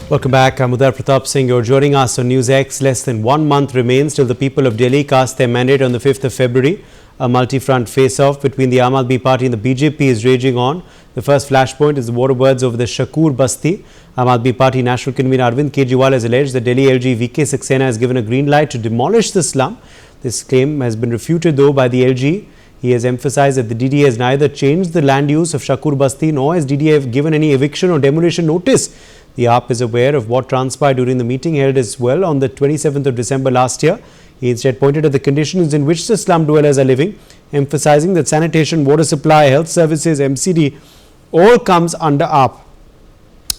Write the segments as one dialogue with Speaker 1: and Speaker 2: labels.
Speaker 1: Welcome back. I'm Udar Pratap Singh. You're joining us on NewsX. Less than 1 month remains till the people of Delhi cast their mandate on the 5th of February. A multi-front face-off between the Aam Aadmi Party and the BJP is raging on. The first flashpoint is the war words over the Shakur Basti. Aam Aadmi Party National Convener Arvind Kejriwal has alleged that Delhi LG VK Saxena has given a green light to demolish the slum. This claim has been refuted though by the LG. He has emphasized that the DDA has neither changed the land use of Shakur Basti nor has DDA given any eviction or demolition notice. The AAP is aware of what transpired during the meeting held as well on the 27th of December last year. He instead pointed at the conditions in which the slum dwellers are living, emphasizing that sanitation, water supply, health services, MCD all comes under AAP.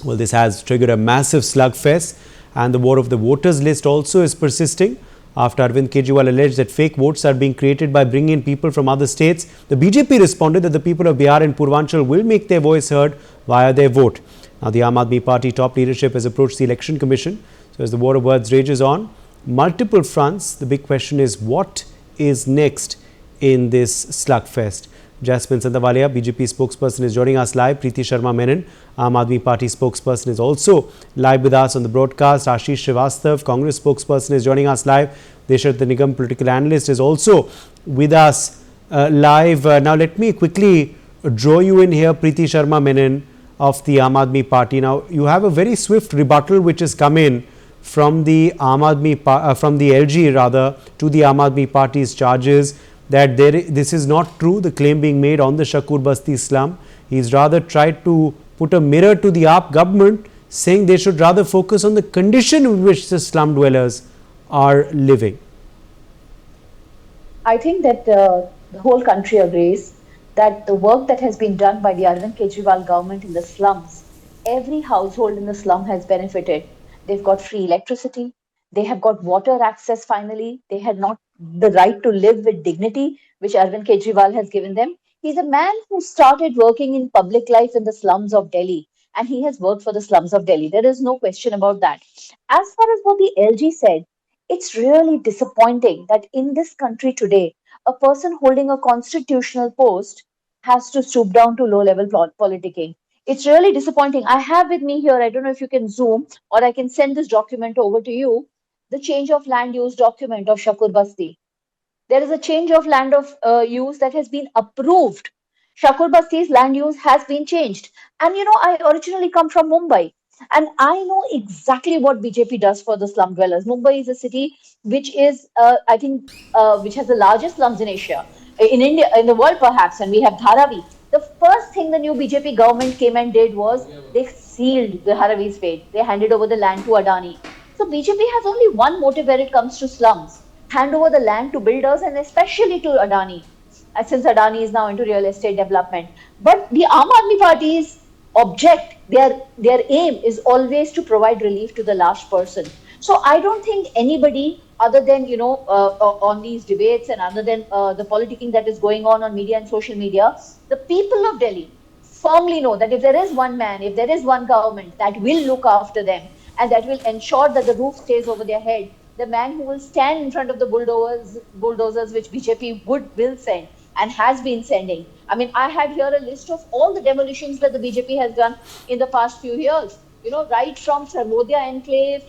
Speaker 1: Well, this has triggered a massive slugfest, and the war of the voters list also is persisting. After Arvind Kejriwal alleged that fake votes are being created by bringing in people from other states, the BJP responded that the people of Bihar and Purvanchal will make their voice heard via their vote. Now, the Aam Aadmi Party top leadership has approached the Election Commission. So, as the war of words rages on multiple fronts, the big question is what is next in this slugfest? Jasmine Sandavalia, BJP spokesperson, is joining us live. Preeti Sharma Menon, Aam Aadmi Party spokesperson, is also live with us on the broadcast. Ashish Srivastav, Congress spokesperson, is joining us live. Deshat Nigam, political analyst, is also with us live. Now, let me quickly draw you in here, Preeti Sharma Menon of the Aam Aadmi Party. Now, you have a very swift rebuttal which has come in from the from the LG rather to the Aam Aadmi Party's charges that this is not true, the claim being made on the Shakur Basti slum. He's rather tried to put a mirror to the AAP government, saying they should rather focus on the condition in which the slum dwellers are living.
Speaker 2: I think that the whole country agrees that the work that has been done by the Arvind Kejriwal government in the slums, every household in the slum has benefited. They've got free electricity, they have got water access finally, they had not the right to live with dignity, which Arvind Kejriwal has given them. He's a man who started working in public life in the slums of Delhi, and he has worked for the slums of Delhi. There is no question about that. As far as what the LG said, it's really disappointing that in this country today, a person holding a constitutional post has to stoop down to low-level politicking. It's really disappointing. I have with me here, I don't know if you can zoom or I can send this document over to you, the change of land use document of Shakur Basti. There is a change of land of use that has been approved. Shakur Basti's land use has been changed. And you know, I originally come from Mumbai. And I know exactly what BJP does for the slum dwellers. Mumbai is a city which is, I think, which has the largest slums in Asia, in India, in the world perhaps, and we have Dharavi. The first thing the new BJP government came and did was they sealed the Dharavi's fate. They handed over the land to Adani. So BJP has only one motive where it comes to slums: hand over the land to builders and especially to Adani, since Adani is now into real estate development. But the Aam Aadmi Party's their aim is always to provide relief to the last person. So I don't think anybody other than, on these debates and other than the politicking that is going on media and social media, the people of Delhi firmly know that if there is one man, if there is one government that will look after them and that will ensure that the roof stays over their head, the man who will stand in front of the bulldozers which BJP will send and has been sending. I mean, I had here a list of all the demolitions that the BJP has done in the past few years. You know, right from Sarvodaya Enclave,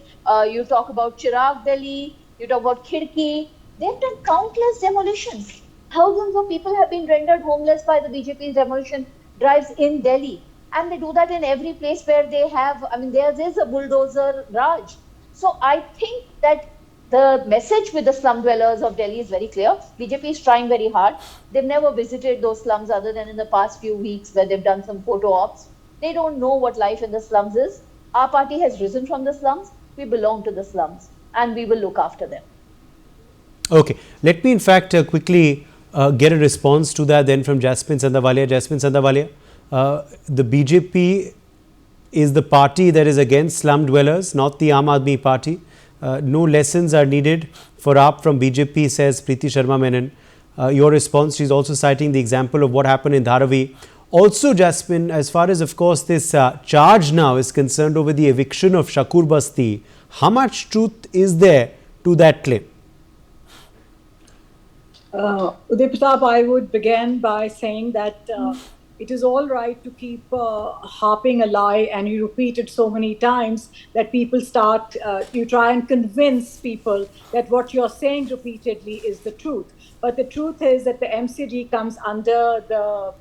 Speaker 2: you talk about Chirag Delhi, you talk about Khidki. They've done countless demolitions. Thousands of people have been rendered homeless by the BJP's demolition drives in Delhi. And they do that in every place where they have, there is a bulldozer Raj. So I think that the message with the slum dwellers of Delhi is very clear. BJP is trying very hard. They've never visited those slums other than in the past few weeks where they've done some photo ops. They don't know what life in the slums is. Our party has risen from the slums. We belong to the slums and we will look after them.
Speaker 1: Okay. Let me in fact quickly get a response to that then from Jasmine Sandavalia. Jasmine Sandavalia, the BJP is the party that is against slum dwellers, not the Aam Aadmi Party. No lessons are needed for AAP from BJP, says Preeti Sharma Menon. Your response, she's also citing the example of what happened in Dharavi. Also, Jasmine, as far as, of course, this charge now is concerned over the eviction of Shakur Basti, how much truth is there to that claim?
Speaker 3: Uday Pratap, I would begin by saying that it is all right to keep harping a lie, and you repeat it so many times that people start, you try and convince people that what you're saying repeatedly is the truth. But the truth is that the MCG comes under the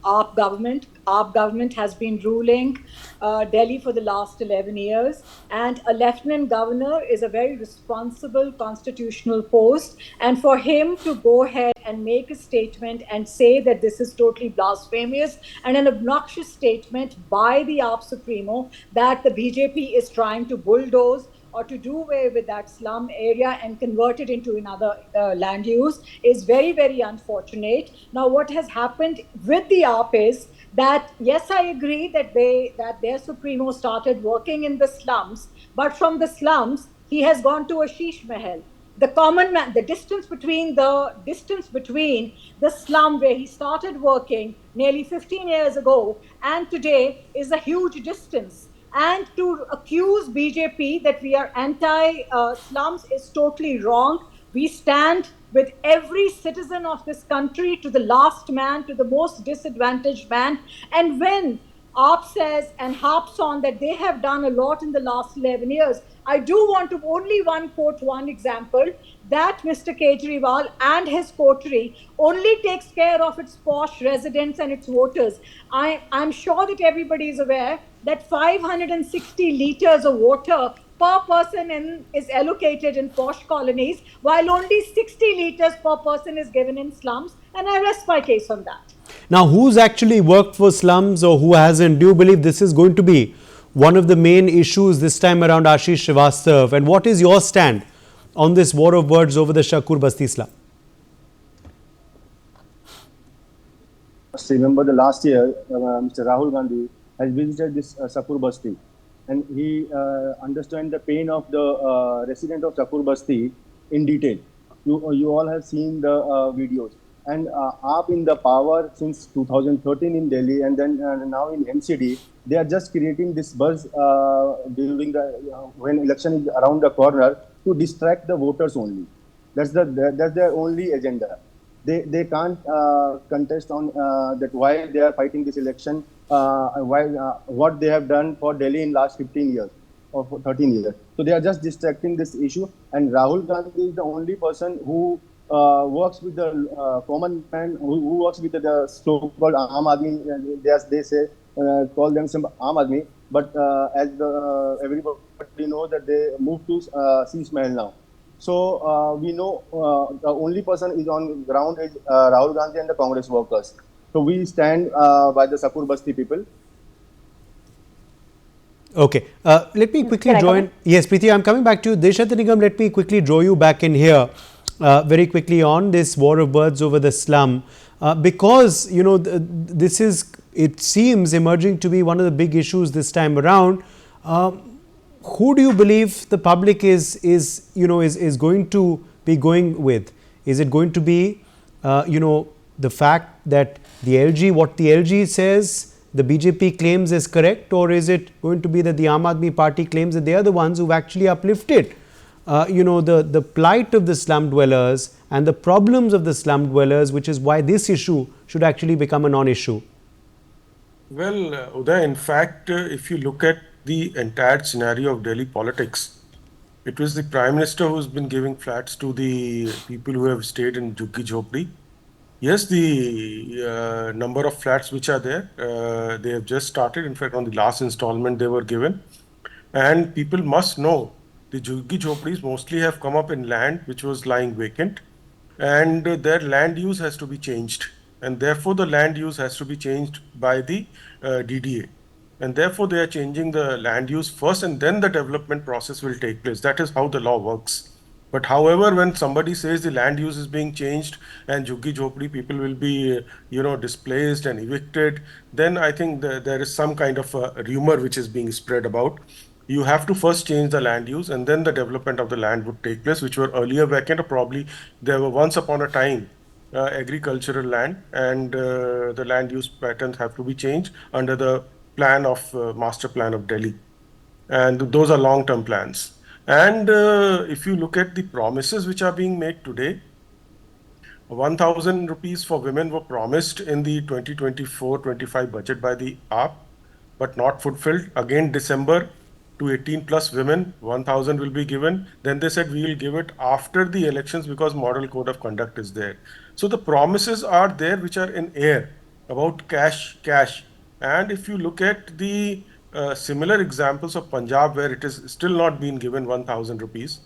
Speaker 3: AAP government. AAP government has been ruling Delhi for the last 11 years, and a lieutenant governor is a very responsible constitutional post. And for him to go ahead and make a statement and say that this is totally blasphemous and an obnoxious statement by the AAP Supremo that the BJP is trying to bulldoze or to do away with that slum area and convert it into another land use is very, very unfortunate. Now, what has happened with the AAP is that, yes, I agree that their Supremo started working in the slums, but from the slums, he has gone to a sheesh mahal. The common man, the distance between the slum where he started working nearly 15 years ago and today is a huge distance. And to accuse BJP that we are anti slums is totally wrong. We stand with every citizen of this country, to the last man, to the most disadvantaged man. And when AAP says and harps on that they have done a lot in the last 11 years, I do want to only quote one example, that Mr. Kejriwal and his coterie only takes care of its posh residents and its voters. I'm sure that everybody is aware that 560 liters of water per person is allocated in posh colonies, while only 60 liters per person is given in slums. And I rest my case on that.
Speaker 1: Now, who's actually worked for slums or who hasn't? Do you believe this is going to be one of the main issues this time around, Ashish Srivastav? And what is your stand on this war of words over the Shakur Basti slum?
Speaker 4: Remember the last year, Mr. Rahul Gandhi has visited this Shakur Basti, and he understands the pain of the resident of Shakur Basti in detail. You all have seen the videos. And AAP in the power since 2013 in Delhi, and then now in NCD, they are just creating this buzz during the when election is around the corner to distract the voters only. That's their only agenda. They can't contest on that why they are fighting this election, what they have done for Delhi in last 15 years or 13 years. So they are just distracting this issue. And Rahul Gandhi is the only person who works with the common man, who works with the so-called Aam Aadmi. They say call themselves Aam Aadmi, but as everybody knows that they moved to Sheesh Mahal now. So we know the only person is on ground is Rahul Gandhi and the Congress workers. So we stand by the Shakur Basti people.
Speaker 1: Okay, let me quickly join. Yes, Preeti, I'm coming back to you. Deshat Nigam, let me quickly draw you back in here very quickly on this war of words over the slum, because you know this is, it seems, emerging to be one of the big issues this time around. Who do you believe the public is going to be going with? Is it going to be the fact that what the LG says the BJP claims is correct, or is it going to be that the Aam Aadmi Party claims that they are the ones who've actually uplifted the plight of the slum dwellers and the problems of the slum dwellers, which is why this issue should actually become a non-issue?
Speaker 5: Well, Uday, in fact, if you look at the entire scenario of Delhi politics, it was the Prime Minister who's been giving flats to the people who have stayed in Jhuggi Jhopdi. Yes, the number of flats which are there, they have just started. In fact, on the last installment they were given. And people must know the Jhuggi Jhopdis mostly have come up in land which was lying vacant, and their land use has to be changed. And therefore, the land use has to be changed by the DDA. And therefore, they are changing the land use first, and then the development process will take place. That is how the law works. But however, when somebody says the land use is being changed and Jhuggi Jhopdi people will be, displaced and evicted, then I think there is some kind of a rumor which is being spread about. You have to first change the land use, and then the development of the land would take place, which were earlier vacant, or probably there were once upon a time agricultural land, and the land use patterns have to be changed under the plan of master plan of Delhi. And those are long-term plans. And if you look at the promises which are being made today, 1,000 rupees for women were promised in the 2024-25 budget by the AAP, but not fulfilled. Again, December, to 18 plus women, 1,000 will be given. Then they said we will give it after the elections because model code of conduct is there. So the promises are there which are in air about cash. And if you look at the similar examples of Punjab where it is still not been given 1,000 rupees.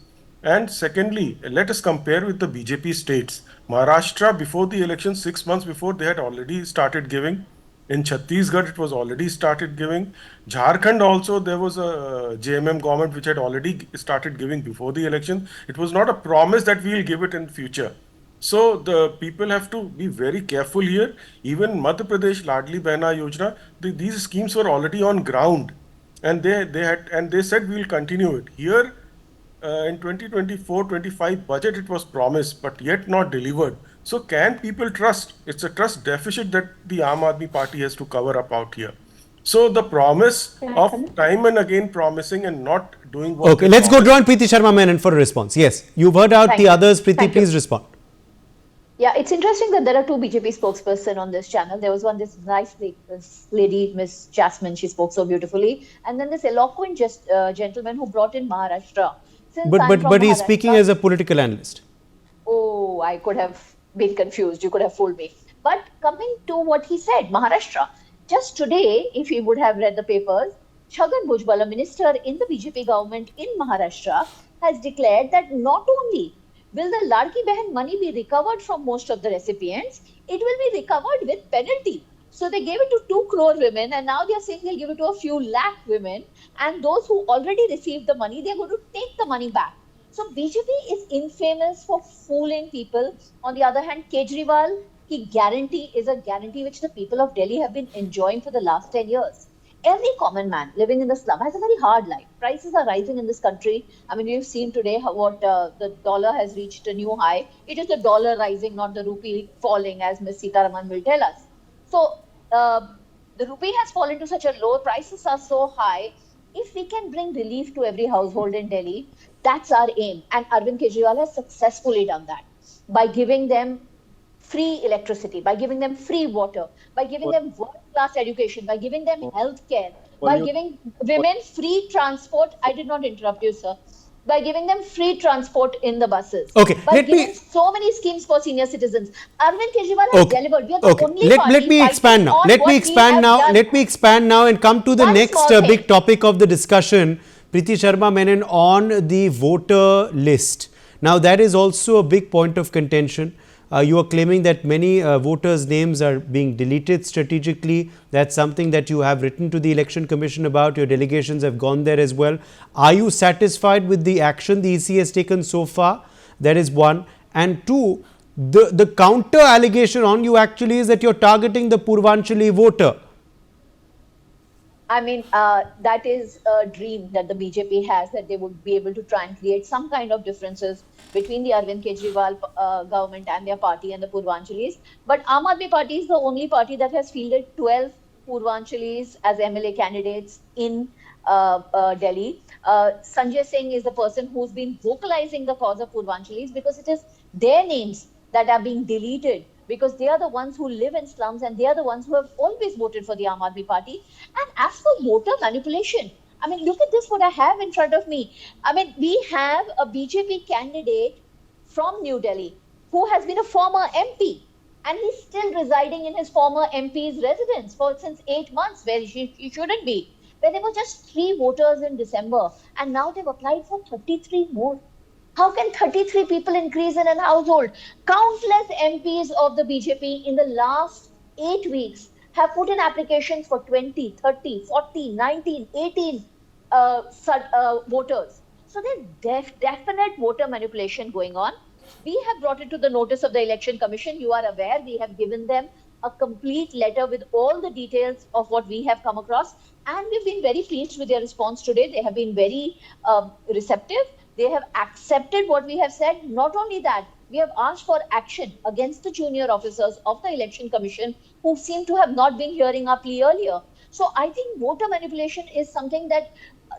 Speaker 5: And secondly, let us compare with the BJP states. Maharashtra, before the election, 6 months before, they had already started giving. In Chhattisgarh, it was already started giving. Jharkhand also, there was a JMM government which had already started giving before the election. It was not a promise that we will give it in future. So the people have to be very careful here. Even Madhya Pradesh Ladli Behna Yojana, these schemes were already on ground, and they said we will continue it. Here in 2024-25 budget, it was promised, but yet not delivered. So can people trust? It's a trust deficit that the Aam Aadmi Party has to cover up out here. So the promise of time and again promising and not doing what.
Speaker 1: Okay, let's go join Preeti Sharma Menon for a response. Yes, you've heard out
Speaker 2: Thank
Speaker 1: the
Speaker 2: you.
Speaker 1: others. Preeti,
Speaker 2: Thank you.
Speaker 1: please respond.
Speaker 2: Yeah, it's interesting that there are two BJP spokesperson on this channel. There was one, this lady, Miss Jasmine, she spoke so beautifully. And then this eloquent gentleman who brought in Maharashtra. Since I'm from
Speaker 1: But he's speaking
Speaker 2: Maharashtra-
Speaker 1: as a political analyst.
Speaker 2: Oh, I could have been confused. You could have fooled me. But coming to what he said, Maharashtra, just today, if you would have read the papers, Chhagan Bhujbal, a minister in the BJP government in Maharashtra, has declared that not only will the Ladki Behan money be recovered from most of the recipients, it will be recovered with penalty. So they gave it to 2 crore women, and now they are saying they'll give it to a few lakh women. And those who already received the money, they're going to take the money back. So BJP is infamous for fooling people. On the other hand, Kejriwal ki guarantee is a guarantee which the people of Delhi have been enjoying for the last 10 years. Every common man living in the slum has a very hard life. Prices are rising in this country. I mean, we've seen today what the dollar has reached a new high. It is the dollar rising, not the rupee falling, as Ms. Sitaraman will tell us. So the rupee has fallen to such a low, prices are so high. If we can bring relief to every household in Delhi, that's our aim. And Arvind Kejriwal has successfully done that by giving them free electricity, by giving them free water, by giving them world-class education, by giving them health care, by giving women free transport. I did not interrupt you, sir. By giving them free transport in the buses.
Speaker 1: Okay,
Speaker 2: by giving so many schemes for senior citizens. Arvind Kejriwal has delivered. We are the only party
Speaker 1: Let me expand now. Let me expand now and come to the next big topic of the discussion. Preeti Sharma Menon, on the voter list. Now that is also a big point of contention. You are claiming that many voters' names are being deleted strategically. That's something that you have written to the Election Commission about. Your delegations have gone there as well. Are you satisfied with the action the EC has taken so far? That is one. And two, the counter allegation on you actually is that you're targeting the Purvanchali voter.
Speaker 2: I mean, that is a dream that the BJP has, that they would be able to try and create some kind of differences between the Arvind Kejriwal government and their party and the Purvanchalis. But Aam Aadmi Party is the only party that has fielded 12 Purvanchalis as MLA candidates in Delhi. Sanjay Singh is the person who's been vocalizing the cause of Purvanchalis because it is their names that are being deleted, because they are the ones who live in slums and they are the ones who have always voted for the Aam Aadmi Party. And as for voter manipulation, I mean, look at this, what I have in front of me. I mean, we have a BJP candidate from New Delhi who has been a former MP, and he's still residing in his former MP's residence for since 8 months, where he shouldn't be. Where there were just 3 voters in December, and now they've applied for 33 more. How can 33 people increase in an household? Countless MPs of the BJP in the last 8 weeks have put in applications for 20, 30, 40, 19, 18 voters. So there's definite voter manipulation going on. We have brought it to the notice of the Election Commission. You are aware, we have given them a complete letter with all the details of what we have come across. And we've been very pleased with their response today. They have been very receptive. They have accepted what we have said. Not only that, we have asked for action against the junior officers of the Election Commission who seem to have not been hearing our plea earlier. So I think voter manipulation is something that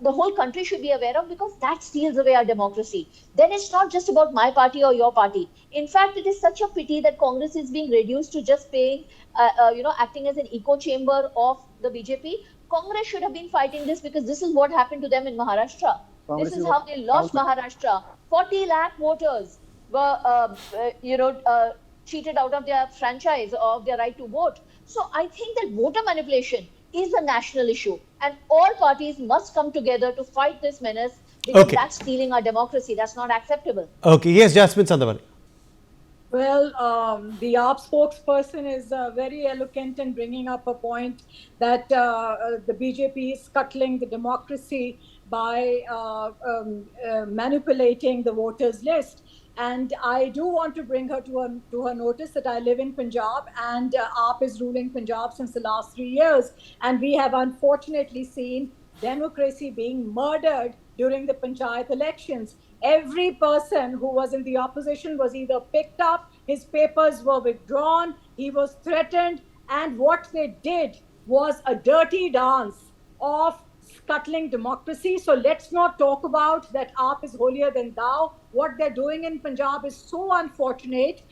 Speaker 2: the whole country should be aware of, because that steals away our democracy. Then it's not just about my party or your party. In fact, it is such a pity that Congress is being reduced to just paying, acting as an echo chamber of the BJP. Congress should have been fighting this, because this is what happened to them in Maharashtra. This
Speaker 4: Congress
Speaker 2: is
Speaker 4: is
Speaker 2: how they lost Maharashtra. 40 lakh voters were, cheated out of their franchise or of their right to vote. So I think that voter manipulation is a national issue, and all parties must come together to fight this menace, because
Speaker 1: Okay.
Speaker 2: that's stealing our democracy. That's not acceptable.
Speaker 1: Okay, yes, Jasmine Sandhavani.
Speaker 3: Well, the AAP spokesperson is very eloquent in bringing up a point that the BJP is scuttling the democracy by manipulating the voters list. And I do want to bring her to her notice that I live in Punjab, and AAP is ruling Punjab since the last 3 years. And we have unfortunately seen democracy being murdered during the panchayat elections. Every person who was in the opposition was either picked up, his papers were withdrawn, he was threatened, and what they did was a dirty dance of scuttling democracy. So let's not talk about that AAP is holier than thou. What they're doing in Punjab is so unfortunate.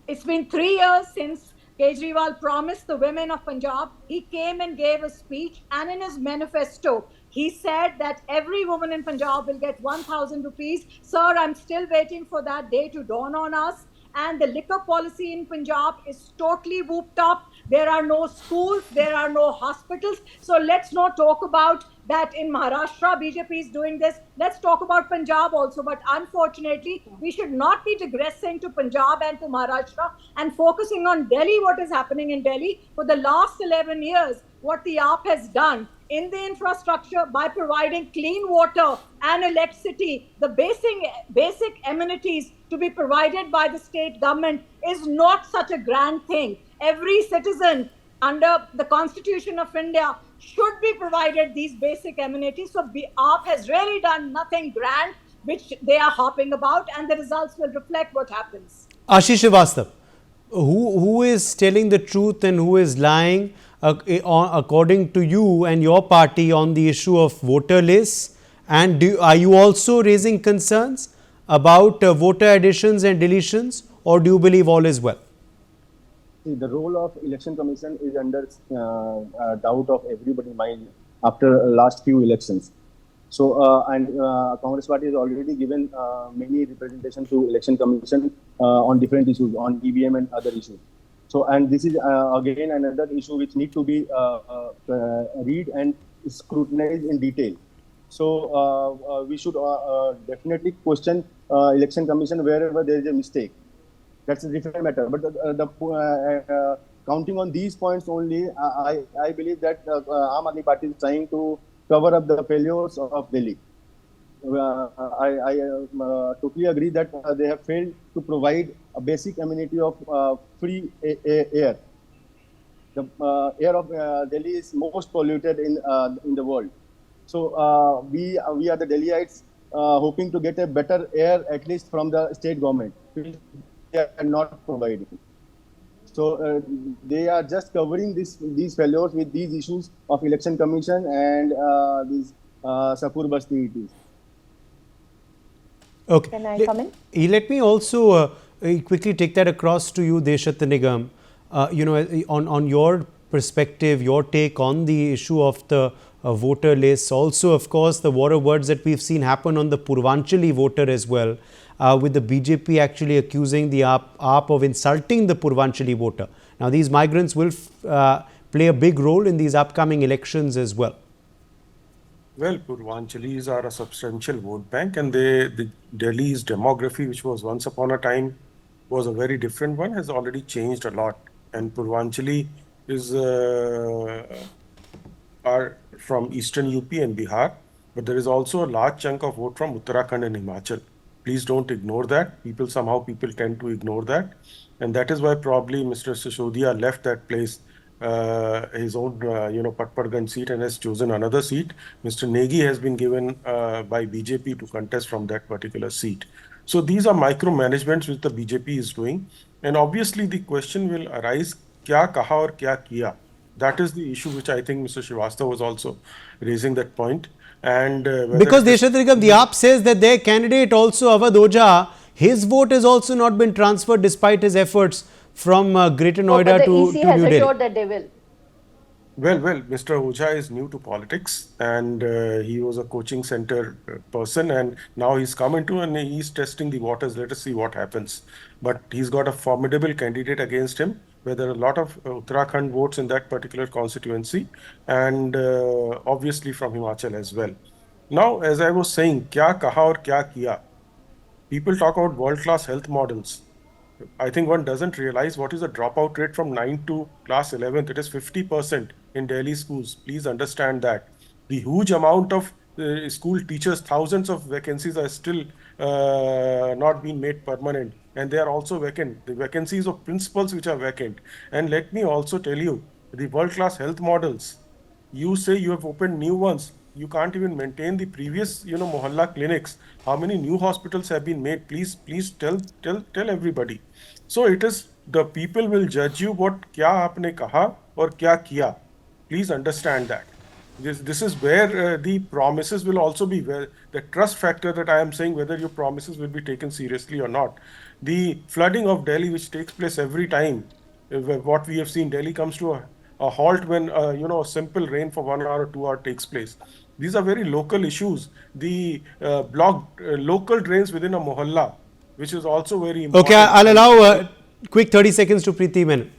Speaker 3: It's been 3 years since Kejriwal promised the women of Punjab. He came and gave a speech, and in his manifesto, he said that every woman in Punjab will get 1,000 rupees. Sir, I'm still waiting for that day to dawn on us. And the liquor policy in Punjab is totally whooped up. There are no schools, there are no hospitals. So let's not talk about that in Maharashtra, BJP is doing this. Let's talk about Punjab also. But unfortunately, we should not be digressing to Punjab and to Maharashtra and focusing on Delhi, what is happening in Delhi. For the last 11 years, what the AAP has done in the infrastructure by providing clean water and electricity, the basic amenities to be provided by the state government is not such a grand thing. Every citizen under the Constitution of India should be provided these basic amenities. So AAP has really done nothing grand, which they are harping about, and the results will reflect what happens.
Speaker 1: Ashish Srivastav, who is telling the truth and who is lying according to you and your party on the issue of voter lists? And are you also raising concerns about voter additions and deletions, or do you believe all is well?
Speaker 4: See, the role of election commission is under doubt of everybody's mind after last few elections. So, Congress party has already given many representation to election commission on different issues, on EVM and other issues. So, and this is again another issue which need to be read and scrutinized in detail. So, we should definitely question election commission wherever there is a mistake. That's a different matter. But counting on these points only, I believe that Aam Aadmi Party is trying to cover up the failures of Delhi. I totally agree that they have failed to provide a basic amenity of free air. The air of Delhi is most polluted in the world. So we are the Delhiites hoping to get a better air, at least from the state government, which they are not providing. So they are just covering these failures with these issues of election commission and these Sapur Basti issues.
Speaker 1: Okay.
Speaker 2: Can I come in?
Speaker 1: Let me also quickly take that across to you, Deshat Nigam. On your perspective, your take on the issue of the voter lists. Also, of course, the war of words that we've seen happen on the Purvanchali voter as well, with the BJP actually accusing the AAP of insulting the Purvanchali voter. Now, these migrants will play a big role in these upcoming elections as well.
Speaker 5: Well, Purvanchalis are a substantial vote bank, and the Delhi's demography, which was once upon a time was a very different one, has already changed a lot. And Purvanchali is are from eastern UP and Bihar, but there is also a large chunk of vote from Uttarakhand and Himachal. Please don't ignore that. People tend to ignore that, and that is why probably Mr. Sisodiya left that place, his own Patparganj seat, and has chosen another seat. Mr. Negi has been given by BJP to contest from that particular seat. So these are micromanagements which the BJP is doing, and obviously the question will arise: kya kaha aur kya kiya? That is the issue which I think Mr. Srivastava was also raising that point. And
Speaker 1: because Deshatrikam, the AAP says that their candidate also, Awadh Ojha, his vote has also not been transferred despite his efforts from Greater Noida
Speaker 2: but the
Speaker 1: to
Speaker 2: EC
Speaker 1: New
Speaker 2: has
Speaker 1: Delhi.
Speaker 2: assured that they will.
Speaker 5: Well, Mr. Ojha is new to politics, and he was a coaching center person, and now he's come into and he's testing the waters. Let us see what happens. But he's got a formidable candidate against him, where there are a lot of Uttarakhand votes in that particular constituency, and obviously from Himachal as well. Now, as I was saying, kya kaha aur kya kiya? People talk about world-class health models. I think one doesn't realize what is the dropout rate from 9 to class 11th. It is 50% in Delhi schools. Please understand that. The huge amount of school teachers, thousands of vacancies are still not being made permanent. And they are also vacant. The vacancies of principals which are vacant. And let me also tell you, the world-class health models, you say you have opened new ones. You can't even maintain the previous, mohalla clinics. How many new hospitals have been made? Please tell everybody. So it is the people will judge you what kya aapne kaha or kya kiya. Please understand that. This is where the promises will also be, where the trust factor that I am saying, whether your promises will be taken seriously or not. The flooding of Delhi, which takes place every time, what we have seen, Delhi comes to a halt when a simple rain for 1 hour or 2 hour takes place. These are very local issues. The blocked local drains within a mohalla, which is also very important.
Speaker 1: Okay, I'll allow quick 30 seconds to Preeti Menon.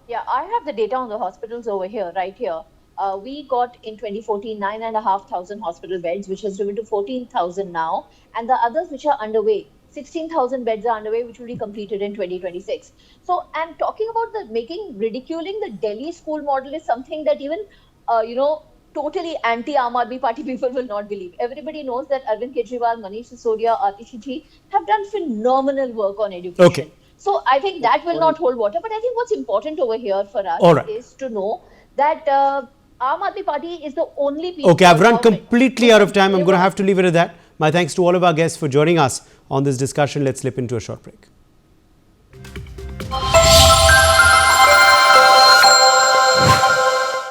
Speaker 2: Yeah, I have the data on the hospitals over here, right here. We got in 2014 9,500 hospital beds, which has driven to 14,000 now, and the others which are underway, 16,000 beds are underway, which will be completed in 2026. So, and talking about ridiculing the Delhi school model is something that even, totally anti-Aam Aadmi Party people will not believe. Everybody knows that Arvind Kejriwal, Manish Sisodia, Atishi ji have done phenomenal work on education.
Speaker 1: Okay.
Speaker 2: So I think that will not hold water. But I think what's important over here for us is to know that Aam Aadmi Party is the only people.
Speaker 1: Okay, I've run completely out of time. I'm going to have to leave it at that. My thanks to all of our guests for joining us on this discussion. Let's slip into a short break.